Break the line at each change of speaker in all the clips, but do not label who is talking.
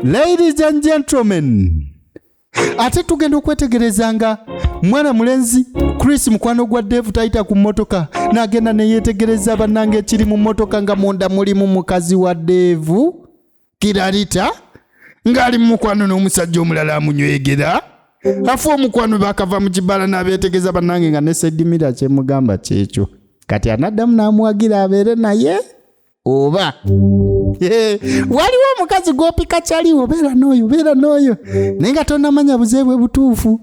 Ladies and gentlemen, ate tugenda okwetegerezanga mwana mulenzi Chris mukwano gwa Dave taita ku motoka n'agenda ne yetegereza bannange ekiri mu motoka nga munda mulimu mukazi wa Dave Kiralita ngali mukwano n'omusajja omulala amunywegera afu omukwano bakava mu kibala n'abeetegeza bannange nga ne Sedimira kyemugamba kyekyo kati anaddamu n'amwagira abeere naye oba waliwo omukazi gw'opika kyaliwo obeera n'oyo naye nga tonnamanya buzeebwe butuufu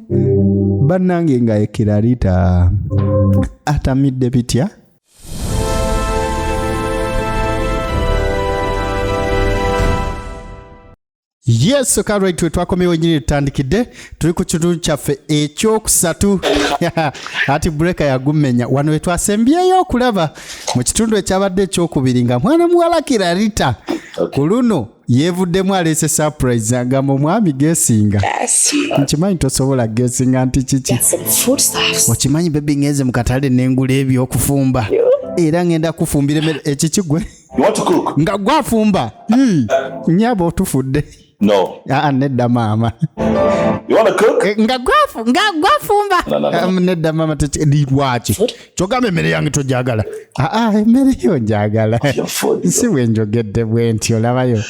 bannange nga Kiralita atamidde bitya. Yes, so right to twakomewo nyiri tutandikidde tuli ku kitundu kyaffe ekyokusatu ati breaker yagumenya wano wetwasembyeyo okulaba mu kitundu ekyabadde ekyokubiri nga mwana muwala Kiralita ku luno yeevuddemu aleese surprise nga mu mwami gesinga nkimanyi tosobola gesinga nti kiki okimanyi bebi ngeze mu katale n'engula ebyokufumba era ngenda kufumbira ekikigwe nga gwafumba nyabo otufudde.
No.
Nedda mama.
You want to cook?
Nga gwafumba. Nedda mama tetwaki. Chogambe mmere yange tojagala. Emmere yo njagala. Si wenjogedde bwenti olabayo.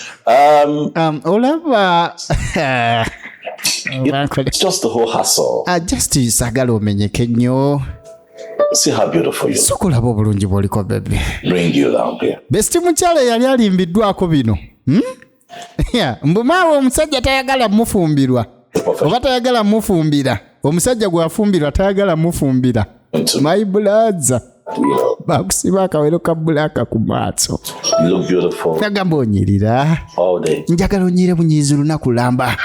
Olaba.
It's just the whole hustle.
Just sagala omenyeke nnyo.
See how beautiful you are.
Sokulaba obulungi bw'oliko bebe.
Bring you down here.
Besti mukyala yali alimbiddwako bino. Mbumawo omusajja tayagala mufumbirwa oba tayagala mufumbira omusajja gwafumbirwa tayagala mufumbira my bloods bakusiba akawero ka bulaka ku maaso.
You look beautiful.
Nagamba onyirira
all day.
Njagala onyire bunyiizi lunakulamba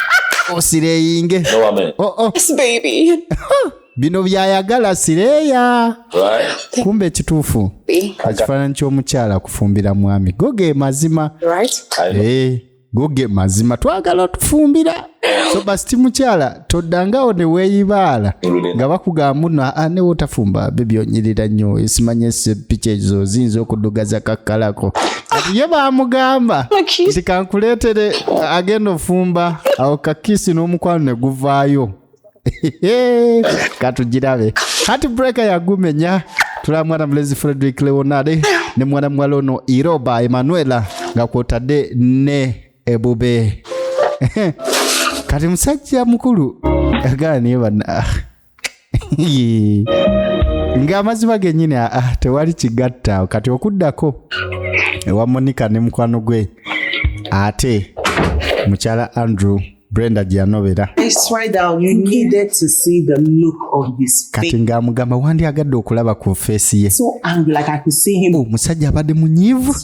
osireyinge.
No, amen.
Yes, baby.
Bino byayagala sireya.
Right.
Kumbe ekituufu ekifaananyi ky'omukyala kufumbira mwami goge mazima.
Right.
Goge mazima twagala otufumbira so basti mukyala toddangawo ne weeyibaala nga bakugamba nno ne wotafumba bebi onyirira nnyo esimanye picha ezo ziyinza okuddugaza kakkalako ye baamugamba nti kankuleetere agenda ofumba awo kakisi n'omukwano ne guvaayo katugirabe hati breaker yagumenya tula mwana mulezi Frederick Leonard ne mwana mwala ono Iroba Emanuela nga kwotadde ne ebube kati musajja mukulu agala niye bana nga amazima gennyini tewali kigatta kati okuddako ewa Monica ne mukwano gwe ate mukyala Andrew Brenda Gianobera.
I swear down, you needed to see the look on his face.
Kati nga mugamba wandi agadde okulaba ku face ye.
So angry, like I could see him.
Musajja abadde munyiivu.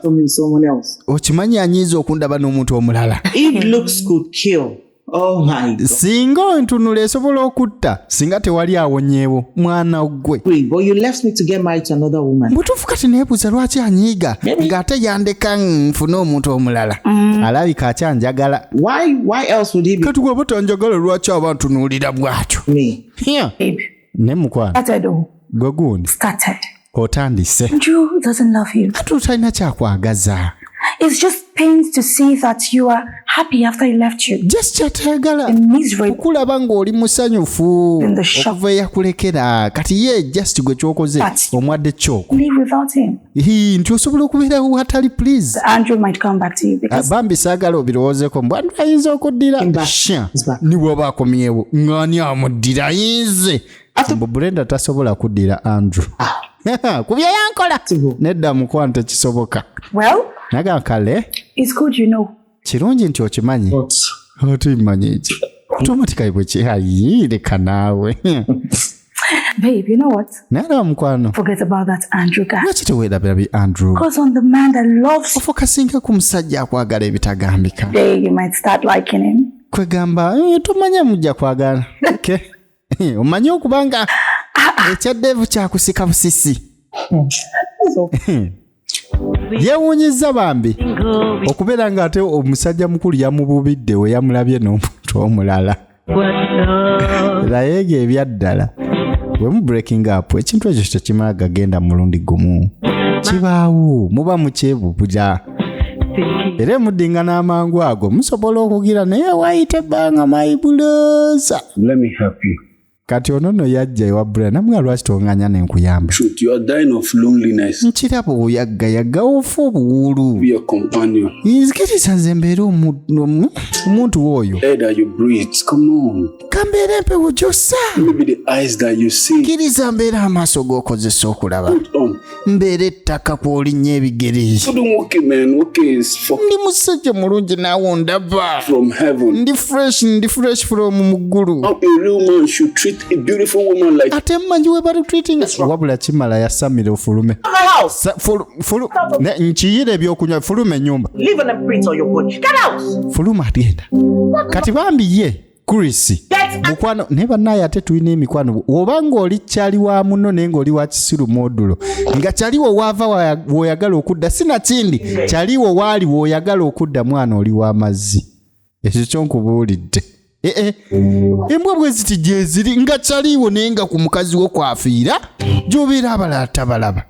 From someone else.
Okimanyi anyiiza okundaba n'omuntu omulala.
If looks could kill. Oh my God.
Singa entunula esobola okutta singa tewali awonyeewo mwana gwe.
Wait, but you left me to get married to another woman.
Butuufu kati neebuuza lwaki anyiiga ng'ate yandeka nfune omuntu omulala. Alabika akyanjagala.
Why else would he be?
Kati gwaba tanjagala lwaki abantunuulira bw'atyo.
Me.
Babe.
Ne mukwano.
Scattered.
Gwe gundi.
Scattered.
Otandise.
Andrew doesn't love you.
Ate talina kyakwagaza.
It's just pains to see that you are happy after he left you.
Just kyatayagala
Miserable.
okulaba ng'oli musanyufu
In the shop.
okuva eyakulekera kati ye just gwe kyokoze
But-
omwadde kyoko
Live without him.
nti osobola okubeerawo hatali please.
Andrew might come back to you because
Bambi saagala obirowoozeko mbw Andrew ayinza okuddira
Came back.
sha
He's back.
ni bw'oba akomyewo ng'ani amuddira ayinze mbu Brenda tasobola kuddira Andrew ku bye yankola nedda mukwano tekisoboka
well,
naga kale
it's good you know.
kirungi nti okimanyi
But
otimanyi eki automatically bwe kyayireka naawe
Babe, you know what?
naala mukwano
Forget about that Andrew guy.
lwaki teweerabira bi Andrew
Focus on the man that loves you.
ofokasinga ku musajja akwagala ebitagambika
Day you might start liking him.
kwegamba tomanya mujja kwagala okay. Omanyi okubanga ekyaddeevu kyakusika busisi yeewuunyizza bambi okubeera nga ate omusajja mukulu yamububidde we yamulabye n'omuntu omulala naye ge ebyaddala bwe breaking up ekintu ekyo tekimala gagenda mulundi gumu kibaawo muba mukyebubula Era mudinga n'amangu ago musobola okugira naye wayite banga mayibuloza.
Let me help you.
Kati ono yajja ewa Brian namwe lwaki tonganya n'enkuyamba.
Truth, you are dying of loneliness.
Nkiraba oyaggayaga ofa obuwulu.
Be a companion.
Izikiriza nze mbeera omuntu oyo.
Air that you breathe, come on.
Kambeera empewo gy'ossa.
Maybe the eyes that you see.
Kkiriza mbeera amaaso g'okozesa okulaba.
Put on.
Mbeera ettaka kw'olinnya ebigere.
Couldn't okay, man. Okay is for
Ndi musajja mulungi naawe ondaba.
from heaven.
Ndi fresh from muggulu.
How a real man should treat a beautiful woman like
Ate mmanyi we bali treating. Wabula Kimala yasamira ofulume. Nkiyira ebyokunywa fulume ennyumba.
Leave an imprint on your body. Get out!
Fuluma agenda. Kati bambi ye Chris. Mukwano ne bannaye ate tulina emikwano. Obanga oli kyali wa muno naye ng'oli wa kisiru modulo. Nga kyaliwo waava w'oyagala okudda sina kindi. Kyaliwo waali w'oyagala okudda mwana oli w'amazzi. Ekyo kyonkubuulidde. Embwa bwe ziti gye ziri nga kyaliwo naye nga ku mukazi wo kwafiira gy'obeera abalala tabalaba.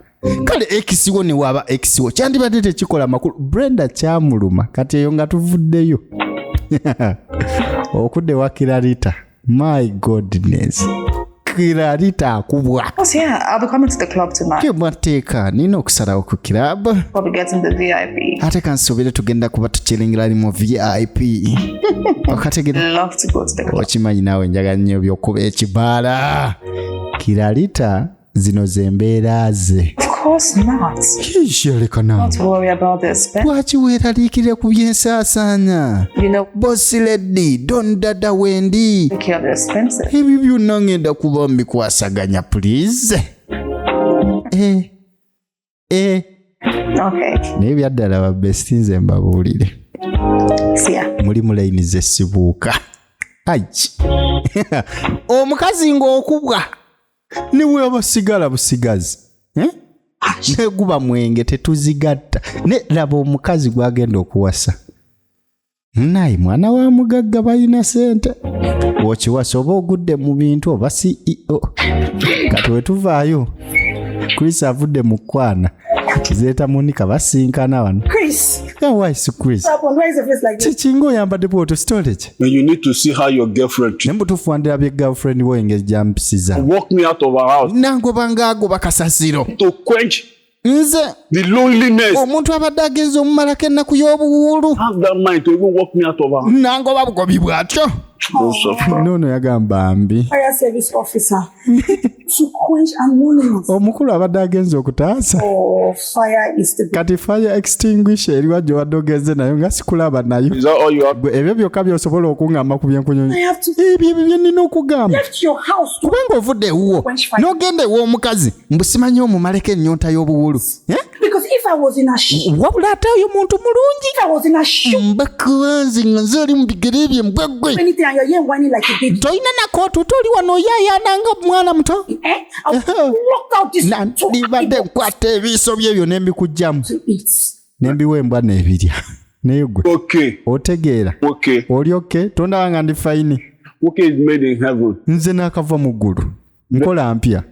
Kale ekisiwo ne waba ekisiwo kyandibadde tekikola makulu. Brenda kyamuluma kati eyo nga tuvuddeyo. Okudde wa Kirarita. My goodness. Kirarita akubwa.
Yeah, I'll be coming to the club tonight.
Kemateeka nina okusalawo ku club.
Probably getting the VIP.
Ate kansuubire tugenda kuba tukiringirani mu VIP. Okategera.
Love to go to the club.
Okimanyi naawe njagala nnyo ebyokuba ekibaala. Kirarita zino zembeera ze.
Of course not.
Kisheleka nawe.
Not worry about the expense.
Lwaki weeraliikirira ku byensaasaanya?
You know,
Boss lady, don dada wendi.
take care of the expenses.
Ebyo byonna ngenda kuba mbikwasaganya please.
Okay.
Naye byaddala ba besti nze mbabuulire.
See ya.
Muli mu layini z'essibuuka. Aiki. Omukazi ng'okubwa. Ne bw'aba sigala busigazi. Ne guba mwenge tetuzigatta. Ne laba omukazi gwagenda okuwasa. Naye mwana wa mugagga balina sente. Okiwasa oba ogudde mu bintu oba CEO. Kati we tuvaayo. Chris avudde mu kwana. Zeeta Monica basinkana wano.
Chris!
Why is Chris?
Why is your face like this?
Kichingo oyambadde bw'oto storage.
And you need to see how your girlfriend treats.
Nembu tufuandira bye girlfriend wo engeri gy'ampisiza.
Walk me out of our house
Nangoba ng'agoba kasasiro.
to quench
Nze
the loneliness.
omuntu abadde agenza omumalako ennaku y'obuwuulu.
Have that mind to even walk me out of our house.
Nangoba bugobi bw'atyo.
Don't suffer.
Nono yagamba mbi.
Fire service officer. To quench and loneliness.
Omukulu abadde agenza okutaasa.
Oh, fire is the
Kati fire extinguisher eriwa gy'obadde ogenze nayo nga sikulaba nayo.
Is that all you have?
Gwe ebyo byokka by'osobola okuŋŋamba ku byenkunyonyi.
I have to
Ebyo bye nnina okugamba.
left your house to
Kubanga ovudde ewuwo n'ogenda ew'omukazi mbusimanyi omumaleko ennyonta y'obuwulu.
because if I was in a ship,
Wabula ate oyo muntu mulungi.
if I was in a ship,
Mbakuwanzi nga nze oli mu bigere bye mbweggwe.
anything and you're here whining like a baby,
Toyina nakootu toli wano oyaayaananga mwana muto.
I would block out this
Nandibadde nkwata ebiiso byebyo ne mbikuggyamu.
to eat.
Ne mbiwa embwa n'ebirya. Naye gwe
Okay.
otegeera.
Okay.
Oli oke tondaba nga ndi fayini.
Okay is made in heaven.
Nze n'akava mu ggulu. Nkola mpya.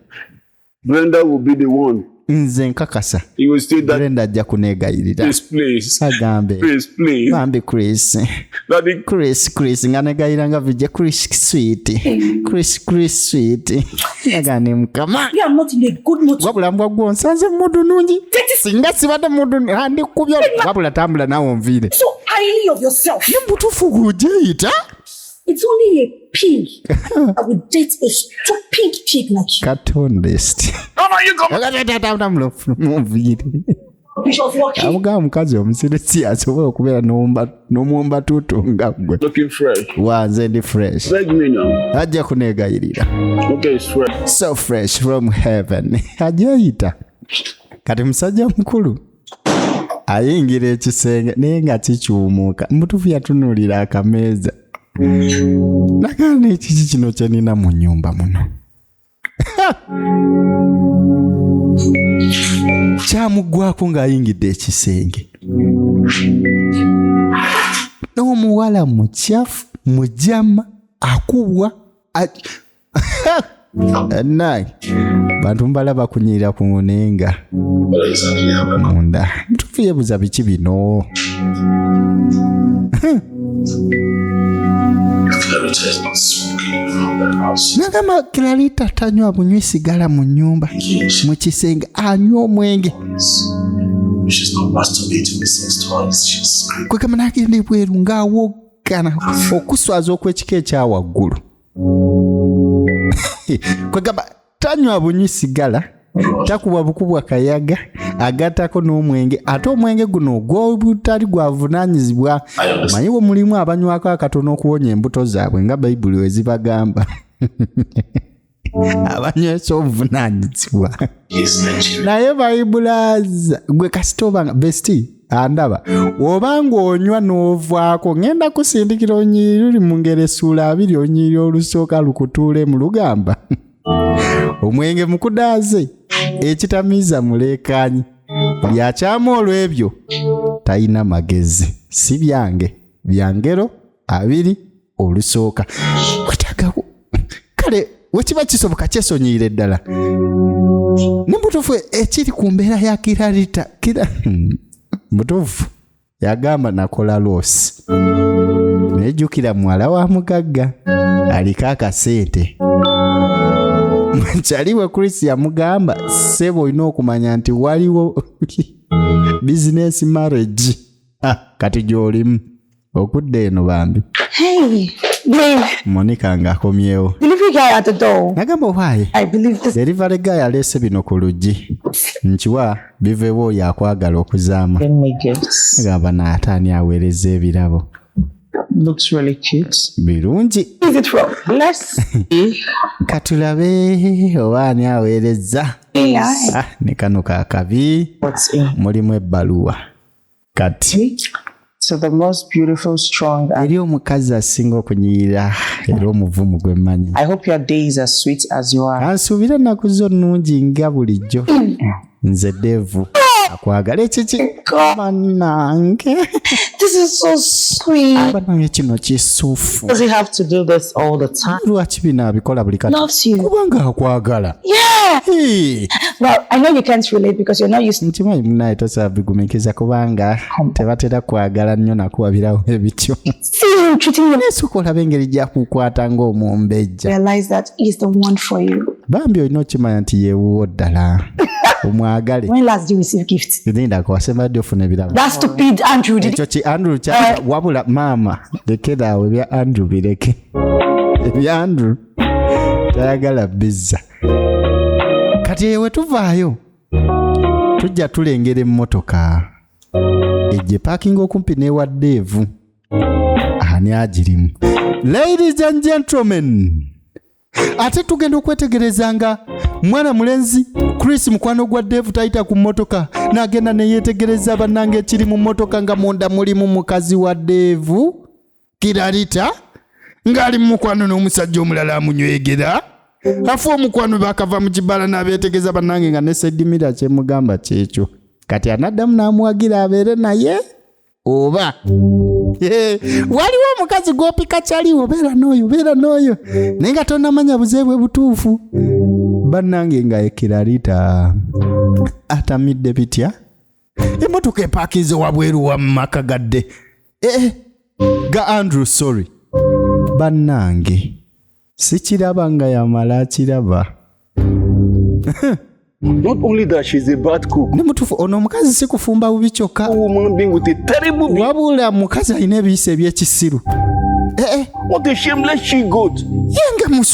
Brenda will be the one.
Nze nkakasa.
He will say that.
Brenda ajja kuneegayirira.
Please.
Agambe.
Please.
Bambi Chris.
Daddy.
Chris nga negayiranga vijja Chris sweet. Chris sweet. Yagane mukama.
You are not in a good mood.
Wabula mbwa gwo nsanze mudu nungi. Singa sibadde mudu andi kubyo. Wabula tambula nawo nviire.
So highly of yourself.
Mbutufu gujeyita.
It's only a pig. I would date a stupid pig like you.
Katondest. Munviire.
Bishop walking.
Amuga omukazi omusirisi asobola okubeera n'omuwumba tuutu nga gwe.
Looking fresh.
Wanze ndi fresh.
Beg me now.
Ajja kuneegayirira.
Okay, it's fresh.
So fresh from heaven. Ajayita. Kati musajja mukulu. Ayingira ekisenge naye nga kikyumuuka. Mutufu yatunuulira akameeza. Nagana ekiki kino kye nina mu nnyumba muno. Kyamuggwako ng'ayingidde ekisenge. N'omuwala mukyafu mujama akubwa. Naye bantu mbalaba kunyira ku munenga
What exactly happened?
munda tufiyebuza biki bino.
Clarita is not smoking from the house.
Nagamba Clarita tanywa bunywi sigala mu nyumba mu kisenge, anywa omwenge.
She's not masturbating with sex toys. She's screaming.
Kwe kama nagenda ebweru ng'awoggana okuswaza okw'ekika ekya waggulu. Kwe kama tanywa bunywi sigala, takuba bukubwa kayaga, agattako n'omwenge, ate omwenge guno gw'obutali gwavunaanyizibwa. Manyiwo mulimu abanywako akatono okuwonya embuto zaabwe nga Bayibuli we zibagamba. Abanywesa obuvunaanyizibwa. Naye Bayibulaza gwe kasitoba nga besti andaba obanga onywa n'ovaako ngenda kusindikira onyiri luli mu ngero essuula 2 onyiri olusooka lukutuule mu Lugamba. Omwenge mukudaaze ekitamiiza muleekaanyi byakyama olw'ebyo talina magezi, si byange, byangero 2 olusooka. Kwetagawo kale wekiba kisoboka kyesonyiire ddala nemutuufu ekiri ku mbeera ya Clarita mutuufu yagamba nakola loosi nejjukira muwala wa mugagga aliko akasente. Mwankyaliwe Chris yamugamba ssebo olina okumanya nti waliwo business marriage. Kati gy'olimu okudde eno bambi.
Hey, babe.
Monica ng'akomyewo.
Delivery guy at the door.
Nagamba waaye.
I believe this.
Delivery guy aleese bino ku luggi. Nkiwa biveewo oyo akwagala okuzaama.
Bring me gifts.
Nagamba n'ataani aweereza ebirabo.
Looks really cute.
Birungi.
Is it from? Bless.
Katulabe obaani aweereza. Ne kano kaakabi.
What's in?
Mulimu ebbaluwa. Kati.
So the most beautiful, strong, and
eri omukazi asinga okunyirira era omuvumu gwe mmanyi.
I hope your day is as sweet as you are.
Ansuubira ennaku zo nnungi nga bulijjo. Nze Devu akwagala ekiki bannange.
This is so sweet.
Bannange kino kisuufu.
Does he have to do this all the time?
Lwaki bino abikola buli kati?
Loves you.
Kubanga akwagala.
Yeah.
Hey.
Well, I know you can't relate because you're not used to.
Ntimanyi munaye tosobola bigumikiza kubanga tebatera kwagala nnyo nakuwabirawo ebityo.
See him treating you.
Nesooka olaba engeri gy'akukwata ng'omumbejja.
Realize that he's the one for you.
Bambi olina okimanya nti yeewuwo ddala. Omwagale.
When last did you receive gifts?
Linda kwasemba ofuna ebirabo.
That stupid Andrew did.
Ekyo ki Andrew kya wabula maama lekera we bya Andrew bireke. Ebya Andrew tayagala bizza. Kati ewe tuvaayo tujja tulengera emmotoka ejje parking okumpi n'ewa Devu. Ani agirimu. Ladies and gentlemen, ate tugenda okwetegerezanga mwana mulenzi Chris mukwano gwa Devu tayita ku mmotoka n'agenda ne yeetegereza bannange ekiri mu mmotoka nga munda mulimu mukazi wa Devu Clarita ng'ali mu mukwano n'omusajja omulala amunywegera. Afu omukwano bakava mu kibala n'abeetegeza bannange nga ne Sedimira kyemugamba kyekyo. Kati anaddamu n'amuwagira abeere naye oba waliwo omukazi gw'opika kyaliwo beera n'oyo naye nga tonnamanya buzeebwe butuufu. Bannange nga Clarita atamidde bitya emmotoka epaakinze wabweru wa maka gadde ga Andrew sorry. Bannange sikiraba nga yamala akiraba.
Not only that, she's a bad cook.
Ne mutufu ono omukazi si kufumba bubi kyokka.
A woman being with a terrible being.
Wabula mukazi alina ebiyisa ebyekisiru.
What a shameless she-goat.
Yenga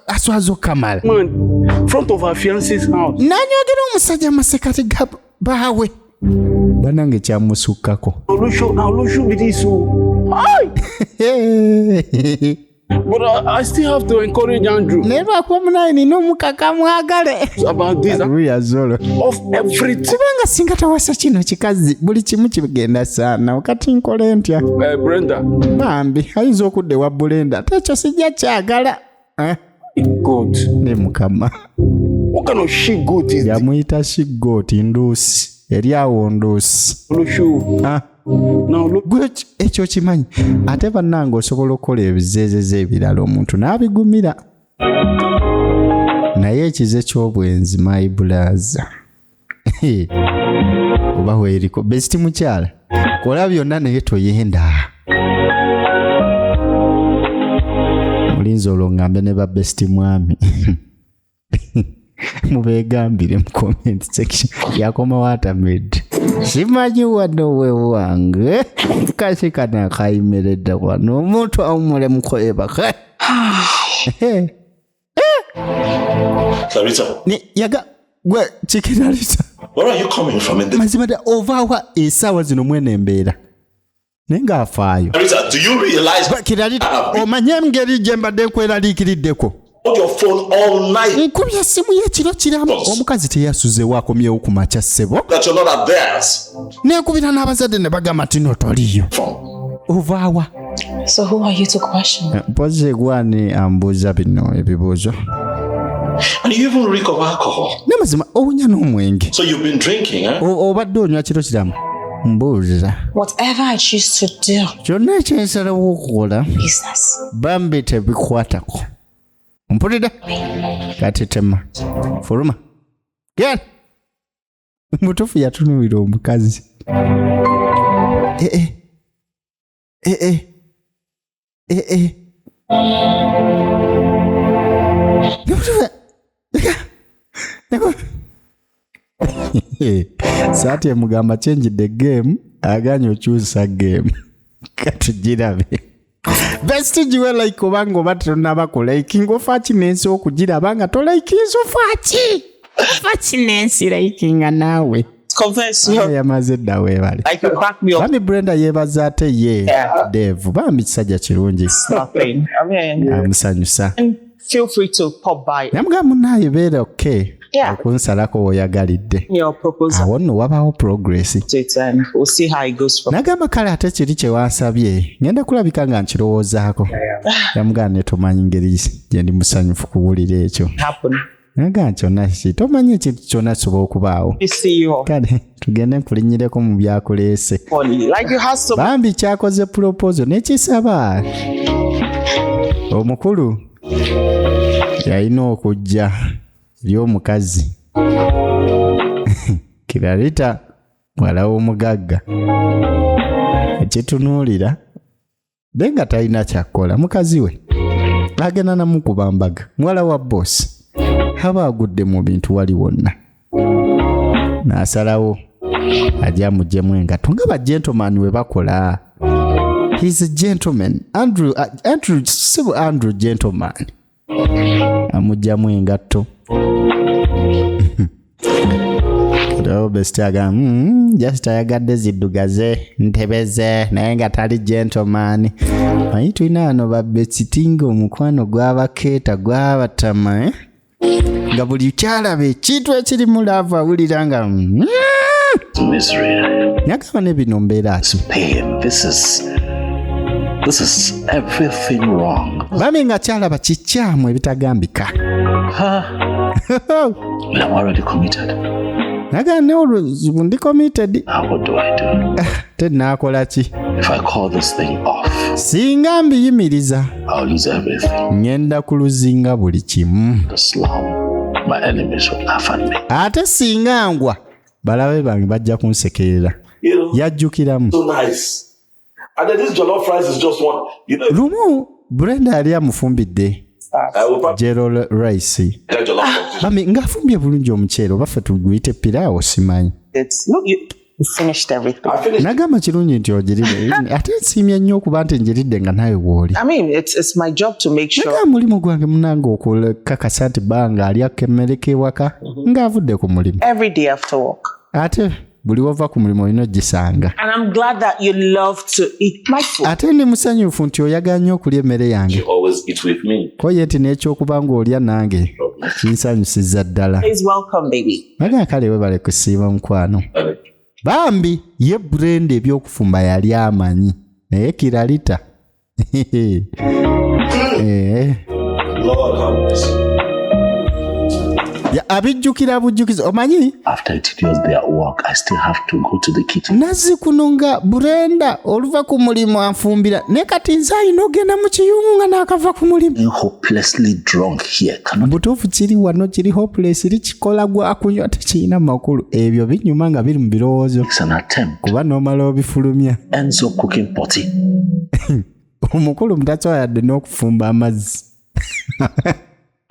aswaza okamala.
Man, front of her fiancé's house.
N'anywegera omusajja amasekati ga baawe. Bannange kyamusukkako.
I'll show this. Hi! But I still have to encourage Andrew.
Never come nine in omukaka mwagale.
About this. Of everything.
Kubanga singa tawasa kino kikazi buli kimu kigenda sana wakati nkole ntya.
Brenda.
Bambi ayinza okudde wa Brenda. Tekyo sijja kyagala.
Goat.
Ne mukama.
What kind of she-goat is this?
Yamuyita she-goat nduusi. Eri awo nduusi.
Now look.
Gweki ekyo kimanyi ate bannange osobola okukola ebizeezeze ebirala omuntu n'abigumira. naye ekize ky'obwenzi my brother oba weeriko besti mukyala kola byonna naye toyenda mulinzi olwo ngambe ne ba besti mwami mubegambire mu comment section yakoma watermed simanyi wano we wange kashikana kayimeredde wano omuntu awumule mukoyebaka
Clarita.
Yaga gwe Chikinalita.
Where are you coming from in the
mazima da ovawa esawa zino mwene embeera nenga afaayo.
Clarita, do you realize
Kiralita omanye ngeri gye mbadde nkweraliikiriddeko
on your phone all night
nkubye essimu y'ekiro kiramu omukazi teyasuzewo akomyewo ku makya ssebo
that you're not at theirs?
nenkubira n'abazadde ne bagamba tino toliyo ovaawa.
So who are you to question?
Mpozi gwani ambuuza bino ebibuuzo
And you even reek of alcohol.
namazima owunya n'omwenge
So you've been drinking, eh?
obadde onywa kiro kiramu mbuuza
Whatever I choose to do,
kyonna ekyensalawo okukola
business.
bambi tebikwatako mpulira kati tema fuluma genda mutufu yatunuulira omukazi saati emugamba change the game aganya okyusa game katugirabe best jiwe like obanga oba tonaba ku liking ofa kinensi okugiraba nga to likinga ofa kinensi likinga naawe
Confess,
yamaze dda weebale
like you crack me up.
bami Brenda yeebaza ate ye Dave bambi kisajja kirungi
Nothing. I mean,
amusanyusa
feel free to pop by.
namugamba munaaye beera okay
Yeah.
okunsalako w'oyagalidde
Your proposal
awo nno wabaawo progress
to it, and we'll see how it goes from.
nagamba kale ate kiri kye wansabye ngenda kulabika nga nkirowoozaako yamugamba ne tomanyi ngeri gye ndi musanyufu kuwulira ekyo
Happen.
naga kyonna ki tomanyi ekintu kyonna kisobola okubaawo
You see you all.
kale tugende nkulinnyireko mu byakuleese
Funny. Like you have some.
bambi kyakoze proposal nekisaba omukulu yalina okujja eri omukazi Kiralita mwala w'omugagga ekitunuulira naye nga talina kyakkola mukazi we agenda namukuba mbaga mwala wa bosi aba agudde mu bintu wali wonna n'asalawo ajja mugyemu engatto nga bagentleman we bakola. He's a gentleman. Andrew gentleman. Amugyamu engatto. Kadawo best just ayagadde ziddugaze ntebeze naye nga tali gentleman. Ayi tulina wano babesitinga omukwano gw'abakeeta gw'abatama nga buli kyalaba ekintu ekirimu laava awulira nga
Misery.
nyagamba ne bino mbeera ki
Pain. This is everything wrong.
bami nga kyalaba kikyamu ebitagambika
I'm already committed.
naga neolwo ndi committed.
Now what do I do?
Tennakola ki
If I call this thing off,
singa mbiyimiriza
I'll lose everything.
ngenda kuluzinga buli kimu
The slum. My enemies will laugh at me.
ate singa ngwa balabe bange bajja kunsekerera
You know,
yajjukiramu
so nice. And then this jollof rice is just one. You know,
lumu Brenda yali amufumbidde
I will probably
jero rice
get jollof from this.
bami ngaafumbye bulungi omuceere oba ffe tuguyite piraawo simanyi
It's no, you finished everything.
I finished.
nagamba kirungi nti ogiridde ate nsiimye nnyo okuba nti njiridde nga nawe wooli
I mean, it's my job to make sure.
naga mulimu gwange munange okukakasa nti banga alyako emmere k'ewaka ng'avudde ku mulimu
Every day after work.
ate buli wava ku mulimu olina ogisanga
And I'm glad that you love to eat my food.
ate ndi musanyufu nti oyagala nnyo okulya emmere yange
You always eat with me.
koye nti n'ekyokuba ng'olya nange kinsanyusiza ddala
Please welcome, baby.
naga kale webale kusiima mukwano bambi ye Brenda ebyokufumba yali amanyi naye Kiralita
Lord have mercy.
abijjukira bujjukizi omanyi
After it does their work, I still have to go to the kitchen.
nazzi kuno nga Brenda oluva ku mulimu anfumbira ne kati nze alina ogenda mu kiyungu nga n'akava ku mulimu
Being hopelessly drunk here cannot.
butuufu kiri wano kiri hopeless likikola gwakunywa tekirina makulu ebyo binyuma nga biri mu birowoozo
It's an attempt.
kuba n'omala obifulumya
Ends up cooking potty.
omukulu mutasobola yadde n'okufumba amazzi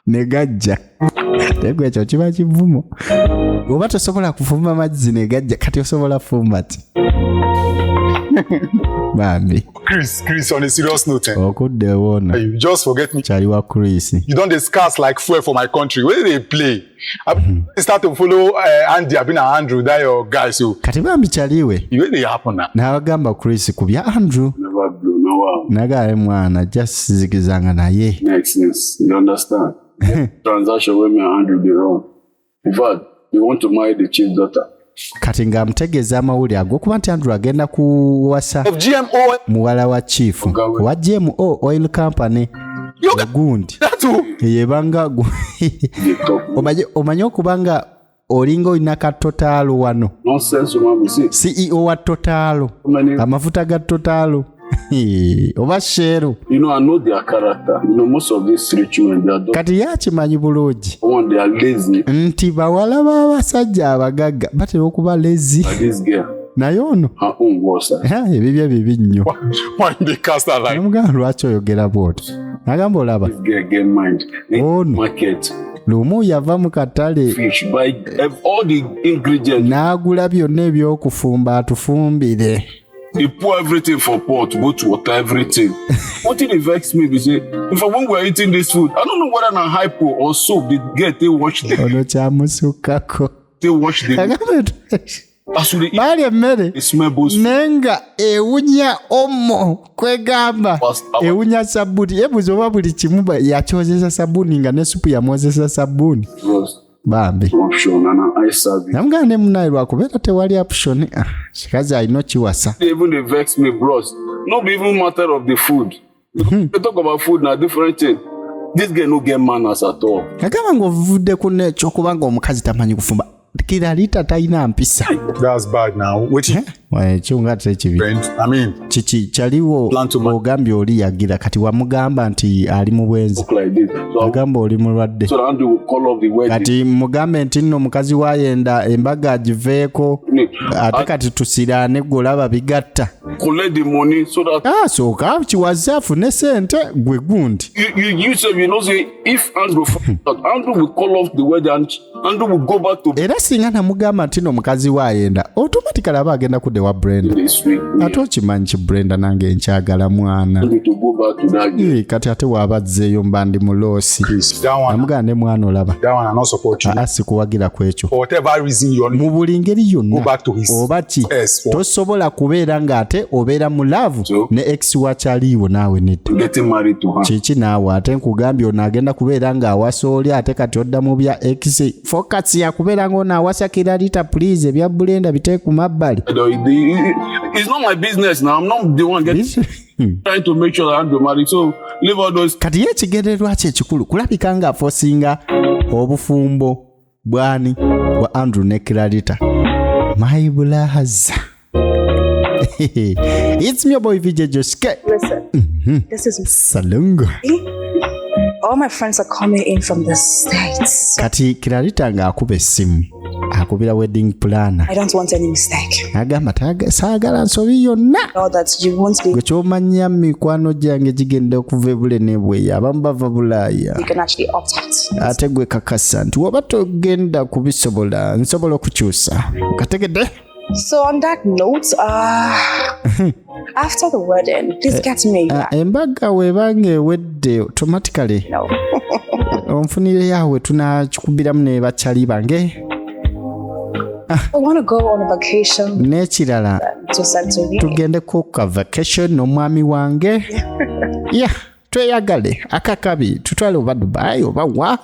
ne gajja tegwe ekyo kiba kivumo oba tosobola kufumba amazzi ne gajja kati osobola fumba ti bambi
Chris, on a serious note,
okudde woona
you just forget me.
kyali wa Chris
You don't discuss like fuel for my country. Where they play? I start to follow Andy, I've been Andrew, that your guy. So
kati bambi kyaliwe
where they happen now?
n'abagamba Chris ku bya Andrew
Never blow, no wow.
nagaye mwana just zigizanga naye
Makes sense. You understand? Transaction where me and Andrew they run. In fact, we want to marry the chief's daughter.
kati ng'amutegeeza amawulire ag'okuba nti Andrew agenda kuwasa
Of GMO.
muwala wa chief wa GMO Oil Company ogundi yebanga omanyi okubanga olinga olina ka totaalo wano
Nonsense, man. We see.
CEO wa totaalo amafuta ga totaalo oba sheero
You know, I know their character. You know, most of these rich men, they are
kati yakimanyi bulungi
one, they are lazy.
nti bawala b'abasajja abagagga batera okuba lezi
Like this girl,
naye ono
her own worse.
ebibyo bibi nnyo
Why they cast that like?
namugamba lwaki oyogera bwoti nagamba olaba
This girl get mind.
Oh, no.
Market,
lumu yava mu katale
fish, buy all the ingredients.
n'agula byonna ebyokufumba atufumbire
He pour everything for pot, both water, everything. What did it vex me? They say, in fact, when we are eating this food, I don't know whether na hypo or soap. They wash the.
ono kyamusukkako
They wash the. As we eat,
baali emmere
it smell both.
naye nga ewunya omo kwegamba ewunya sabbuuni yebuzi oba buli kimu yakyozesa sabbuuni nga ne supu yamwozesa sabbuuni bambi
Option and an ice service.
namugamba ne munaye lwakubeera tewali option kikazi alina okiwasa
Even they vex me, bros. Not even matter of the food. They talk about food now, different thing. This girl no get manners at all.
agamba ng'ovudde ku nekyokubanga omukazi tamanyi kufumba kiralita talina mpisa
That's bad now. Wait,
ekyo nga tekibi
I mean,
kiki kyaliwo
Plan to
ogambye oli yagira kati wamugamba nti ali mu bwenzi
Look like this.
agamba oli mulwadde
So Andrew will call off the wedding.
kati mugambe nti nno omukazi wayenda embaga agiveeko ate kati tusiraane gwe olaba bigatta
Collect the money so that
sooka kiwaze afune sente gwe gundi
you say, you know, say if Andrew find out, Andrew will call off the wedding and Andrew will go back to
era singa namugamba nti nno omukazi wayenda automatically aba agenda kudde wa Brenda
this week.
ate okimanyi ki Brenda nange nkyagala mwana
Andrew to go back to that girl.
kati ate waaba azzeeyo mba ndi muloosi
that one,
namugamba ne mwana olaba
I not support you.
sikuwagira ku ekyo
For whatever reason you
mu buli ngeri
go
yonna
back to his
oba ki
S4.
tosobola kubeera ng'ate obeera mu laavu
So?
ne ex wakyaliiwo naawe nedda
Getting married to her.
kiki naawe ate nkugambye ono agenda kubeera ng'awasa oli ate kati odda mu bya ex focus yakubeera ng'ono awasa kiralita please ebya Brenda biteeke ku mabbali
It's not my business now. I'm not the one getting trying to make sure that Andrew married. So leave all those.
kati ye ekigendererwa ki ekikulu kulabika ng'afosinga obufumbo bwani bwa Andrew ne Kiralita my blaza it's me boy VJ JoshK.
Listen, this is
Salungo.
all my friends are coming in from the States.
Kati Kiralita ng'akuba essimu akubira wedding planner
I don't want any mistake.
agamba saagala nsobi yonna
Know that you won't be,
gwe kyomanya mikwano gyange gigenda okuva ebule n'ebweya abamu bava bulaaya
you can actually opt out.
ate gwe kakasa nti woba togenda kubisobola nsobola okukyusa okategedde.
So on that note, after the wedding, please get me back.
Embaga webanga ewedde automatically
No.
onfunire yawe tunakikubiramu ne bakyali bange
I want to go on a vacation
n'ekirala
to Santorini.
tugende ku vacation n'omwami wange tweyagale akakabi tutwale oba Dubai oba wa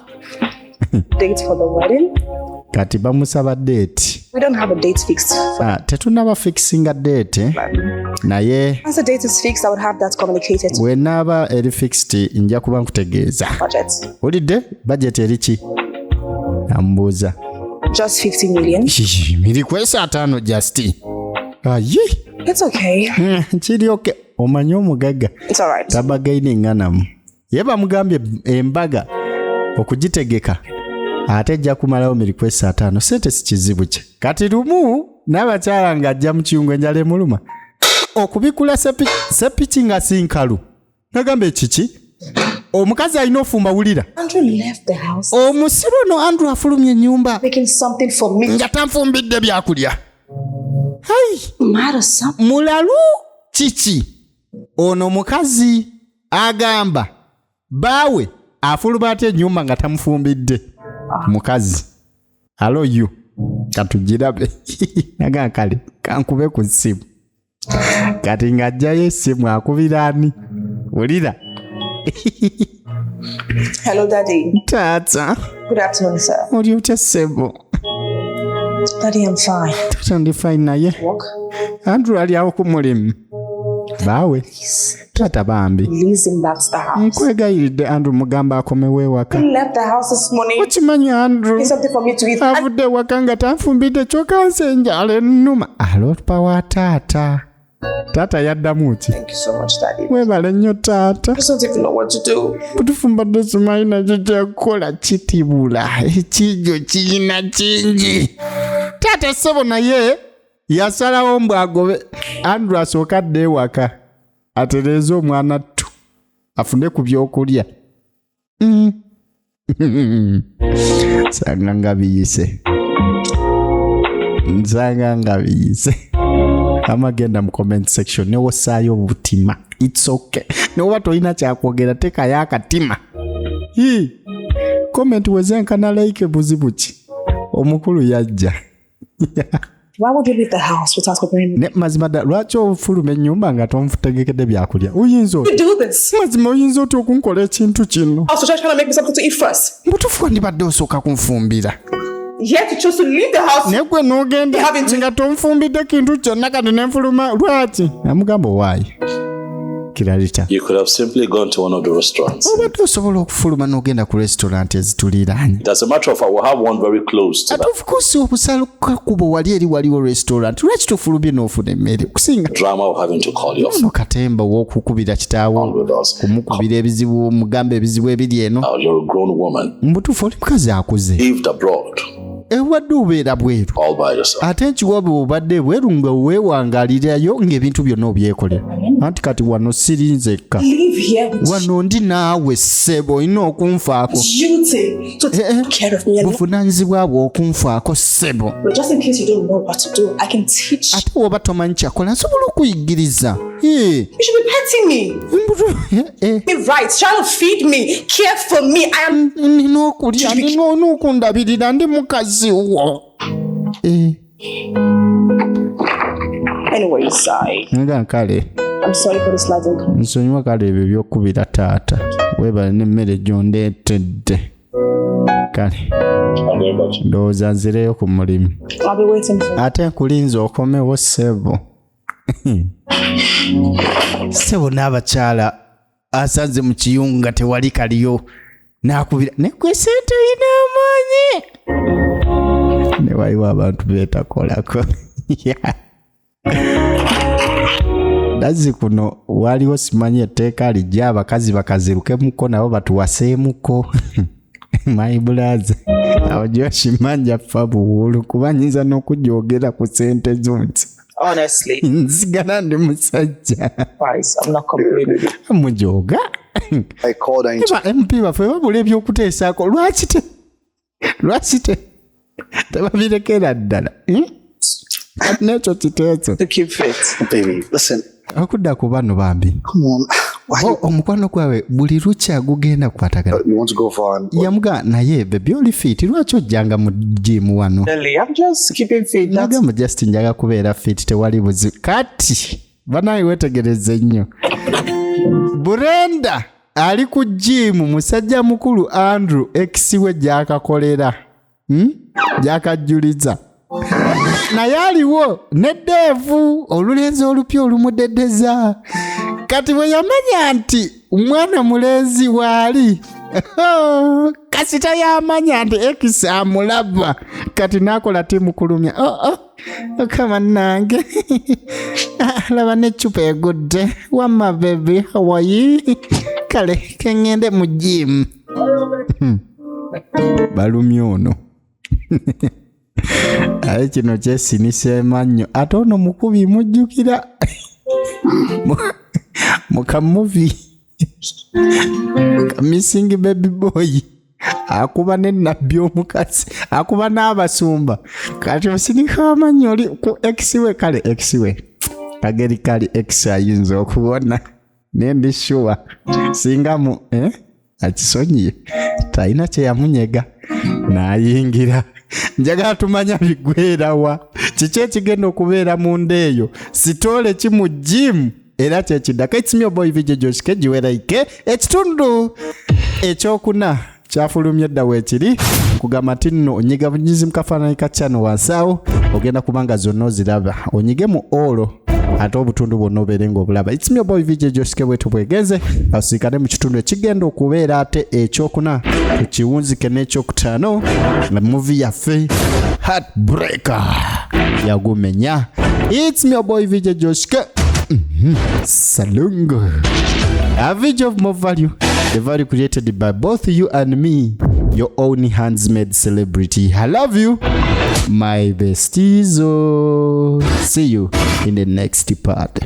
Date for the wedding.
kati bamusaba date
We don't have a date fixed.
tetunaba fixinga date naye
Once the date is fixed, I would have that communicated to
wenaaba eri fixed nja kuba nkutegeeza
the budget.
olidde budget eri ki Ambuza.
Just 50 million.
Milikwesa 5 just. Ayi.
It's okay.
Chiri okay. Omanyi omugagga.
It's alright.
Tabagaine nganamu. Yeba mugambye embaga okugitegeka. Ate jja kumalawo milikwesa 5. Sente si kizibu kye. Kati lumu n'abakyala ng'ajja mu kiyungu enjala emuluma. Okubikula sepiki nga sinkalu. Nagambe kiki? Omukazi alina ofumba wulira.
Andrew left the house.
Omusiru no Andrew afulumye ennyumba.
Making something for me.
Nga tanfumbidde byakulya. Hai.
Mad or something.
Mulalu kiki? Ono mukazi agamba bawe afuluma ate ennyumba nga tamufumbidde. Mukazi. Hello you. Katugirabe. Naga kale kankube ku ssimu. Kati ng'ajjayo essimu akubira ani? Wulira.
Hello, Daddy.
Tata.
Good afternoon, sir.
Oli otya ssebo?
Daddy, I'm fine.
Tata ndi fine naye.
Walk.
Andrew ali awo ku mulimu. Bawe. Tata bambi.
Release him back to the house.
Nkwegayiridde Andrew mugamba akomewo ewaka.
He left the house this morning.
Okimanyi Andrew?
Here's something for me to eat.
Avudde ewaka nga tanfumbidde kyokka nze enjala ennuma. Alopa wa taata. Tata yaddamu ki?
Thank you so much, Daddy.
Webale nnyo taata.
I just don't even know what to do.
Butufumbadde simanyi nakyo kyakukola kitibula. Ekijjo kiyina kingi. Taata ssebo naye yasalawo mbu agobe Andrew asooka adde ewaka atereeze omwana ttu afune ku byokulya. Nsanga nga biyise. Amagenda mu comment section ne wasaayo obutima. It's okay. Ne oba tolina kyakwogera tekayo akatima. Comment wezenkana like buzibu ki. Omukulu yajja.
Why would you leave the house without preparing me?
Ne mazima da lwaki ofuluma ennyumba nga tonfutegekede byakulya? Oyinza
You do this.
mazima oyinza otya okunkola ekintu kino?
Also, trying to make me something to eat first.
Mbutufu ndibadde osooka kunfumbira.
Yet you chose to leave the house.
Ne gwe n'ogenda
You haven't-
nga tonfumbidde kintu kyonna kati nenfuluma lwaki? Namugamba owaayi. Kiralita.
You could have simply gone to one of the restaurants.
Obadde osobola okufuluma n'ogenda ku restaurant ezituliraanye.
As a matter of fact, we'll have one very close to that.
Of course obusaluka kubo wali eri waliwo restaurant. Lwaki tofulumye n'ofuna emmere? Kusinga.
Drama of having to call you off.
Ono katemba w'okukubira kitaawo.
With us.
Kumukubira ebizibu mugamba ebizibu ebiri eno.
You're a grown woman.
Mbutuufu oli mukazi akuze.
Lived abroad
Ewadde obeera bweru.
all by yourself.
Ate nkiwabe obadde bweru nga weewangaalirayo ng'ebintu byonna obyekolera. Anti kati wano sirinzekka.
Live here with
Wano ndi naawe ssebo olina okunfaako.
duty to take care of me. And
Buvunaanyizibwa bwe okunfaako ssebo.
but just in case you don't know what to do, I can teach.
Ate woba tomanyi kyakola nsobola okuyigiriza.
You should be petting me. Be right. Trying to feed me, care for me. I am.
Nina okulya nina n'okundabirira ndi mukazi wo.
Anyway, sorry.
Nga nkale
I'm sorry for the slight inconvenience.
nsonyiwa kale ebyo by'okkubira taata weebale n'emmere gy'ondeetedde. Kale ndowooza nzireyo ku mulimu.
I'll be waiting for you.
Ate nkulinze okomewo ssebo. Ssebo n'abakyala asanze mu kiyungu nga tewali kaliyo n'akubira ne gwe sente oyina amaanyi. Ne waliwo abantu beetakolako. Nazi kuno waliwo simanyi etteeka lijja abakazi bakazirukemuko nabo batuwaseemuko. My brother. Awo JoshK4NigerianMovies fa buwulu kuba nyinza n'okujogera ku ssente zonse.
Honestly,
Nzigala ndi musajja.
price. I'm not complaining.
Mujoga.
I called her into
Eba MP baffe babula ebyokuteesaako lwaki tebabirekera ddala. Kati n'ekyo kiteeso.
To keep fit.
baby. Listen,
Okudda ku bano bambi.
come on. Why
Omukwano gwawe buli lukya gugenda kukwatagana.
you want to go far?
Yamuga naye bebe oli fit lwaki ojjanga mu gym wano?
Really, I'm just keeping fit. That's
Nagamba just njaga kubeera fit tewali buzibu. Kati banaye wetegereze nnyo. Brenda ali ku gym musajja mukulu Andrew eksiwe gyakakolera. Gyakajjuliza. Naye aliwo ne Devu olulenzi olupya olumuddedeza. Kati bwe yamanya nti omwana mulenzi waali. kasita yamanya nti X amulaba kati nakola timu kulumya kama nange laba n'eccupa egudde wamma baby how are you kale kengende mu gym balumya ono aye kino kyesinisa emannyo ate ono mukubi mujjukira mukamuvi missing baby boy akuba n'ennabbi omukazi akuba n'abasumba kati osinika amannyo oli ku X we kale X we kageri kali X ayinza okubona nendi sure singa mu akisonyiye talina kye yamunyega n'ayingira njagala tumanya bigwerawa kiki ekigenda okubeera mu ndeeyo sitole ki mu gym era kyekiddako it's me boy VJ JoshK giweraike ekitundu ekyokuna kyafulumye edda weekiri kugamba nti nno onyiga bunyizi mu kafaananyi ka channel wansaawo ogenda kubanga zonna oziraba onyige mu olo ate obutundu bwonna obeere ng'obulaba it's me boy VJ JoshK bwetu bwegenze asuikane mu kitundu ekigenda okubeera ate ekyokuna ekiwunzike n'ekyokutaano nga muvi yaffe heartbreaker yagumenya it's me boy VJ JoshK Salungo. A video of more value. The value created by both you and me. Your own hands-made celebrity. I love you, my besties. See you in the next part.